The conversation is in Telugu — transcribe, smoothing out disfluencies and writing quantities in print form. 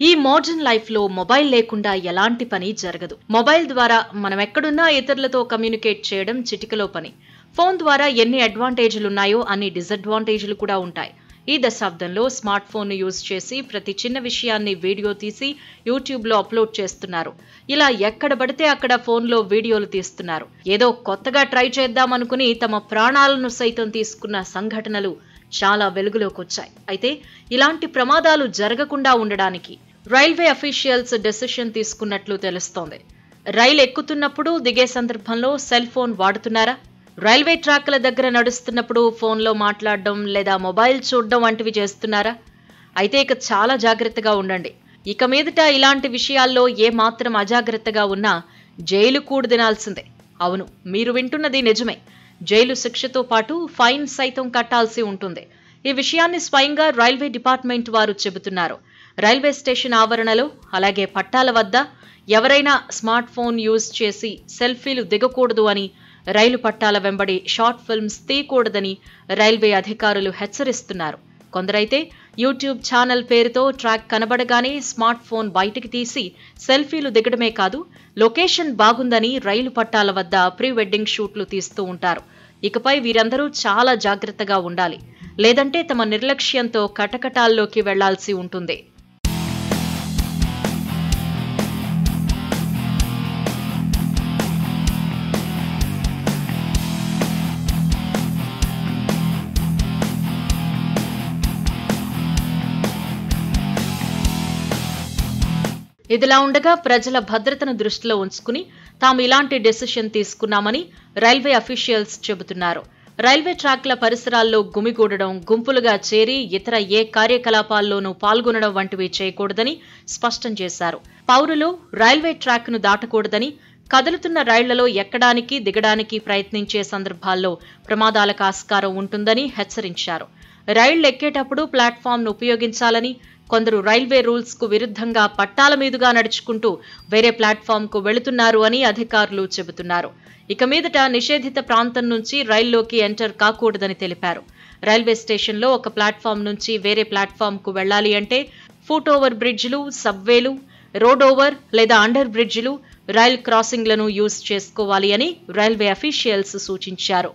ఈ మోడర్న్ లైఫ్ లో మొబైల్ లేకుండా ఎలాంటి పని జరగదు. మొబైల్ ద్వారా మనం ఎక్కడున్నా ఇతరులతో కమ్యూనికేట్ చేయడం చిటికలో పని. ఫోన్ ద్వారా ఎన్ని అడ్వాంటేజ్లు ఉన్నాయో అన్ని డిసడ్వాంటేజ్లు కూడా ఉంటాయి. ఈ దశాబ్దంలో స్మార్ట్ ఫోన్ యూజ్ చేసి ప్రతి చిన్న విషయాన్ని వీడియో తీసి యూట్యూబ్ లో అప్లోడ్ చేస్తున్నారు. ఇలా ఎక్కడ పడితే అక్కడ ఫోన్లో వీడియోలు తీస్తున్నారు. ఏదో కొత్తగా ట్రై చేద్దామనుకుని తమ ప్రాణాలను సైతం తీసుకున్న సంఘటనలు చాలా వెలుగులోకి వచ్చాయి. అయితే ఇలాంటి ప్రమాదాలు జరగకుండా ఉండడానికి రైల్వే అఫీషియల్స్ డెసిషన్ తీసుకున్నట్లు తెలుస్తోంది. రైలు ఎక్కుతున్నప్పుడు దిగే సందర్భంలో సెల్ ఫోన్ వాడుతున్నారా? రైల్వే ట్రాక్ల దగ్గర నడుస్తున్నప్పుడు ఫోన్లో మాట్లాడడం లేదా మొబైల్ చూడడం వంటివి చేస్తున్నారా? అయితే ఇక చాలా జాగ్రత్తగా ఉండండి. ఇక మీదట ఇలాంటి విషయాల్లో ఏ మాత్రం అజాగ్రత్తగా ఉన్నా జైలు కూడా తినాల్సిందే. అవును, మీరు వింటున్నది నిజమే. జైలు శిక్షతో పాటు ఫైన్ సైతం కట్టాల్సి ఉంటుంది. ఈ విషయాన్ని స్వయంగా రైల్వే డిపార్ట్మెంట్ వారు చెబుతున్నారు. రైల్వే స్టేషన్ ఆవరణలో అలాగే పట్టాల వద్ద ఎవరైనా స్మార్ట్ ఫోన్ యూజ్ చేసి సెల్ఫీలు దిగకూడదు అని, రైలు పట్టాల వెంబడి షార్ట్ ఫిల్మ్స్ తీయకూడదని రైల్వే అధికారులు హెచ్చరిస్తున్నారు. కొందరైతే యూట్యూబ్ ఛానల్ పేరుతో ట్రాక్ కనబడగానే స్మార్ట్ ఫోన్ బయటికి తీసి సెల్ఫీలు దిగడమే కాదు, లొకేషన్ బాగుందని రైలు పట్టాల వద్ద ప్రీ వెడ్డింగ్ షూట్లు తీస్తూ ఉంటారు. ఇకపై వీరందరూ చాలా జాగ్రత్తగా ఉండాలి. లేదంటే తమ నిర్లక్ష్యంతో కటకటాల్లోకి వెళ్లాల్సి ఉంటుంది. ఇదిలా ఉండగా ప్రజల భద్రతను దృష్టిలో ఉంచుకుని తాము ఇలాంటి డెసిషన్ తీసుకున్నామని రైల్వే అఫీషియల్స్ చెబుతున్నారు. రైల్వే ట్రాక్ల పరిసరాల్లో గుమిగూడడం, గుంపులుగా చేరి ఇతర ఏ కార్యకలాపాల్లోనూ పాల్గొనడం వంటివి చేయకూడదని స్పష్టం చేశారు. పౌరులు రైల్వే ట్రాక్ ను దాటకూడదని, కదులుతున్న రైళ్లలో ఎక్కడానికి దిగడానికి ప్రయత్నించే సందర్భాల్లో ప్రమాదాలకు ఆస్కారం ఉంటుందని హెచ్చరించారు. రైళ్లు ఎక్కేటప్పుడు ప్లాట్ఫామ్ ను ఉపయోగించాలని, కొందరు రైల్వే రూల్స్ కు విరుద్ధంగా పట్టాల మీదుగా నడుచుకుంటూ వేరే ప్లాట్ఫామ్ కు వెళుతున్నారు అని అధికారులు చెబుతున్నారు. ఇక మీదట నిషేధిత ప్రాంతం నుంచి రైల్లోకి ఎంటర్ కాకూడదని తెలిపారు. రైల్వే స్టేషన్లో ఒక ప్లాట్ఫామ్ నుంచి వేరే ప్లాట్ఫామ్ కు వెళ్లాలి అంటే ఫుట్ ఓవర్ బ్రిడ్జిలు, సబ్వేలు, రోడ్ ఓవర్ లేదా అండర్ బ్రిడ్జిలు, రైల్ క్రాసింగ్లను యూజ్ చేసుకోవాలి అని రైల్వే అఫీషియల్స్ సూచించారు.